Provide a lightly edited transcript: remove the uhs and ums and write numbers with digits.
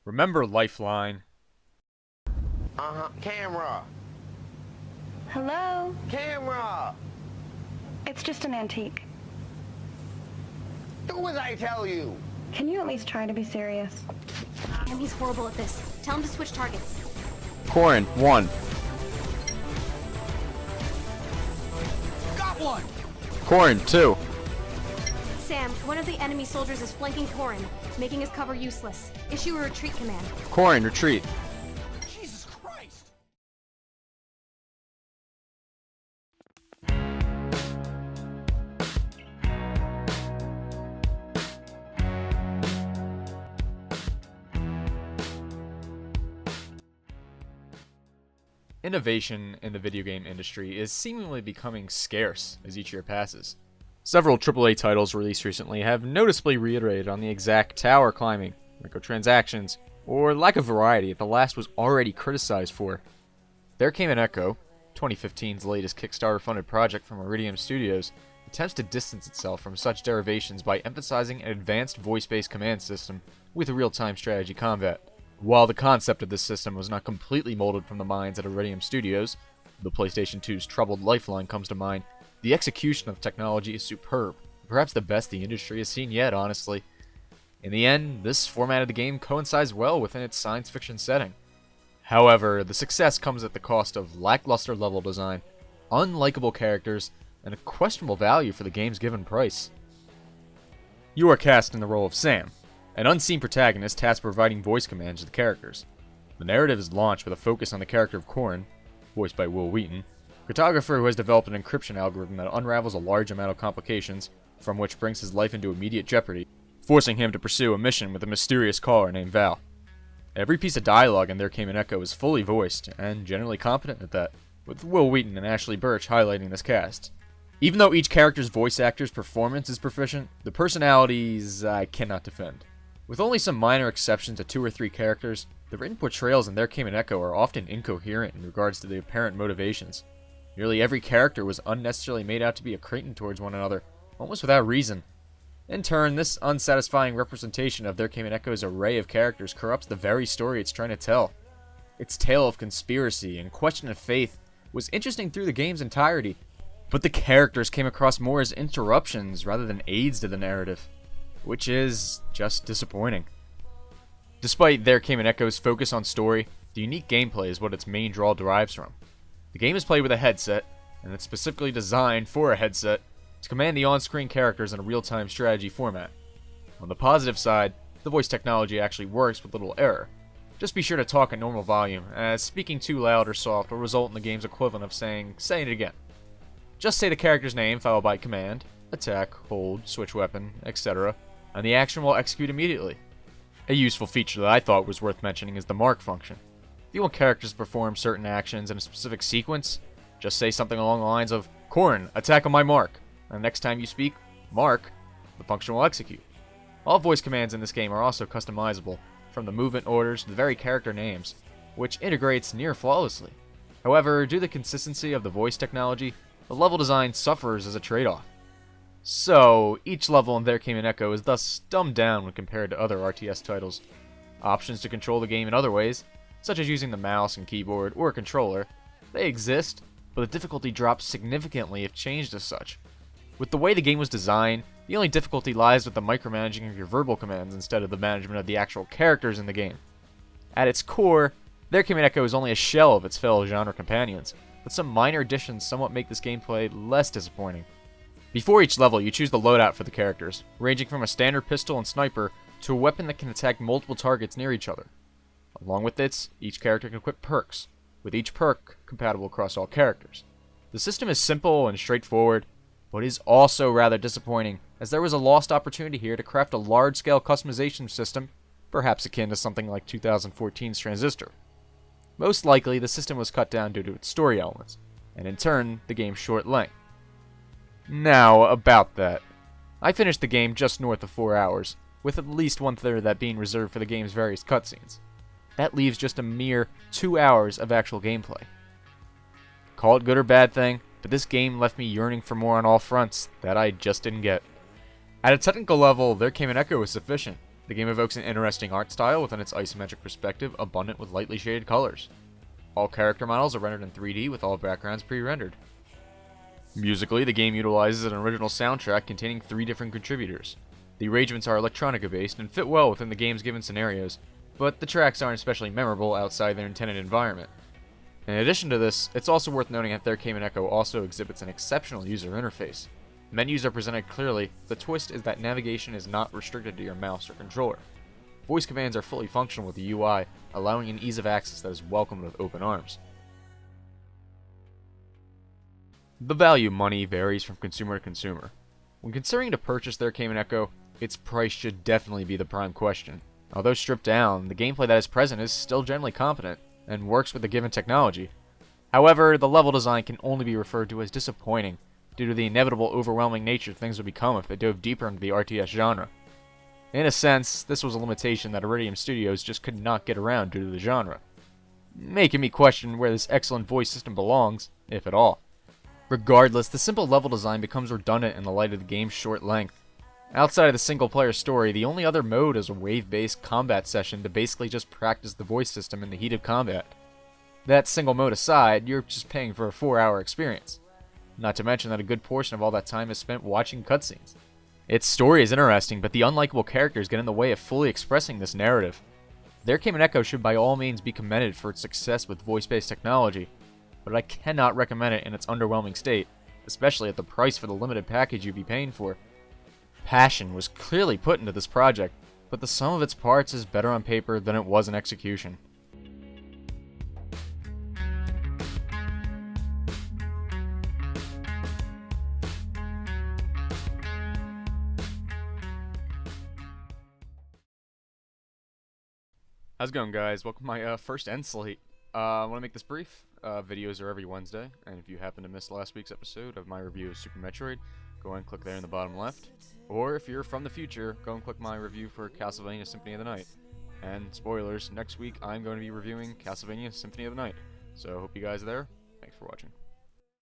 Remember Lifeline? Camera! Hello? Camera! It's just an antique. Do as I tell you! Can you at least try to be serious? He's horrible at this. Tell him to switch targets. Corin, 1. Got one! Corin, 2. Sam, one of the enemy soldiers is flanking Corin, making his cover useless. Issue a retreat command. Corin, retreat. Jesus Christ! Innovation in the video game industry is seemingly becoming scarce as each year passes. Several AAA titles released recently have noticeably reiterated on the exact tower climbing, microtransactions, or lack of variety the last was already criticized for. There Came an Echo, 2015's latest Kickstarter-funded project from Iridium Studios, attempts to distance itself from such derivations by emphasizing an advanced voice-based command system with real-time strategy combat. While the concept of this system was not completely molded from the minds at Iridium Studios, the PlayStation 2's troubled Lifeline comes to mind, the execution of technology is superb, perhaps the best the industry has seen yet, honestly. In the end, this format of the game coincides well within its science fiction setting. However, the success comes at the cost of lackluster level design, unlikable characters, and a questionable value for the game's given price. You are cast in the role of Sam, an unseen protagonist tasked with providing voice commands to the characters. The narrative is launched with a focus on the character of Corin, voiced by Will Wheaton, a cartographer who has developed an encryption algorithm that unravels a large amount of complications, from which brings his life into immediate jeopardy, forcing him to pursue a mission with a mysterious caller named Val. Every piece of dialogue in There Came an Echo is fully voiced, and generally competent at that, with Will Wheaton and Ashley Birch highlighting this cast. Even though each character's voice actor's performance is proficient, the personalities I cannot defend. With only some minor exceptions to 2 or 3 characters, the written portrayals in There Came an Echo are often incoherent in regards to the apparent motivations. Nearly every character was unnecessarily made out to be a cretin towards one another, almost without reason. In turn, this unsatisfying representation of There Came an Echo's array of characters corrupts the very story it's trying to tell. Its tale of conspiracy and question of faith was interesting through the game's entirety, but the characters came across more as interruptions rather than aids to the narrative, which is just disappointing. Despite There Came an Echo's focus on story, the unique gameplay is what its main draw derives from. The game is played with a headset, and it's specifically designed for a headset to command the on-screen characters in a real-time strategy format. On the positive side, the voice technology actually works with little error. Just be sure to talk at normal volume, as speaking too loud or soft will result in the game's equivalent of saying it again. Just say the character's name followed by command, attack, hold, switch weapon, etc., and the action will execute immediately. A useful feature that I thought was worth mentioning is the mark function. If you want characters to perform certain actions in a specific sequence, just say something along the lines of, Corin, attack on my mark, and the next time you speak, mark, the function will execute. All voice commands in this game are also customizable, from the movement orders to the very character names, which integrates near flawlessly. However, due to the consistency of the voice technology, the level design suffers as a trade-off. So, each level in There Came an Echo is thus dumbed down when compared to other RTS titles. Options to control the game in other ways, such as using the mouse and keyboard or a controller, they exist, but the difficulty drops significantly if changed as such. With the way the game was designed, the only difficulty lies with the micromanaging of your verbal commands instead of the management of the actual characters in the game. At its core, There Came an Echo is only a shell of its fellow genre companions, but some minor additions somewhat make this gameplay less disappointing. Before each level, you choose the loadout for the characters, ranging from a standard pistol and sniper to a weapon that can attack multiple targets near each other. Along with this, each character can equip perks, with each perk compatible across all characters. The system is simple and straightforward, but is also rather disappointing, as there was a lost opportunity here to craft a large-scale customization system, perhaps akin to something like 2014's Transistor. Most likely, the system was cut down due to its story elements, and in turn, the game's short length. Now, about that. I finished the game just north of 4 hours, with at least 1/3 of that being reserved for the game's various cutscenes. That leaves just a mere 2 hours of actual gameplay. Call it good or bad thing, but this game left me yearning for more on all fronts that I just didn't get. At a technical level, There Came an Echo was sufficient, The game evokes an interesting art style within its isometric perspective, abundant with lightly shaded colors. All character models are rendered in 3D with all backgrounds pre-rendered. Musically, the game utilizes an original soundtrack containing 3 different contributors. The arrangements are electronica based and fit well within the game's given scenarios, but the tracks aren't especially memorable outside their intended environment. In addition to this, it's also worth noting that there Came an Echo also exhibits an exceptional user interface. Menus are presented clearly. The twist is that navigation is not restricted to your mouse or controller. Voice commands are fully functional with the UI, allowing an ease of access that is welcomed with open arms. The value of money varies from consumer to consumer. When considering to purchase There Came an Echo, its price should definitely be the prime question. Although stripped down, the gameplay that is present is still generally competent, and works with the given technology. However, the level design can only be referred to as disappointing, due to the inevitable overwhelming nature things would become if they dove deeper into the RTS genre. In a sense, this was a limitation that Iridium Studios just could not get around due to the genre, making me question where this excellent voice system belongs, if at all. Regardless, the simple level design becomes redundant in the light of the game's short length. Outside of the single-player story, the only other mode is a wave-based combat session to basically just practice the voice system in the heat of combat. That single mode aside, you're just paying for a 4-hour experience. Not to mention that a good portion of all that time is spent watching cutscenes. Its story is interesting, but the unlikable characters get in the way of fully expressing this narrative. There Came an Echo should by all means be commended for its success with voice-based technology, but I cannot recommend it in its underwhelming state, especially at the price for the limited package you'd be paying for. Passion was clearly put into this project, but the sum of its parts is better on paper than it was in execution. How's it going, guys? Welcome to my first end slate. I want to make this brief. Videos are every Wednesday, and if you happen to miss last week's episode of my review of Super Metroid, go ahead and click there in the bottom left. Or if you're from the future, go and click my review for Castlevania Symphony of the Night. And spoilers, next week I'm going to be reviewing Castlevania Symphony of the Night. So I hope you guys are there. Thanks for watching.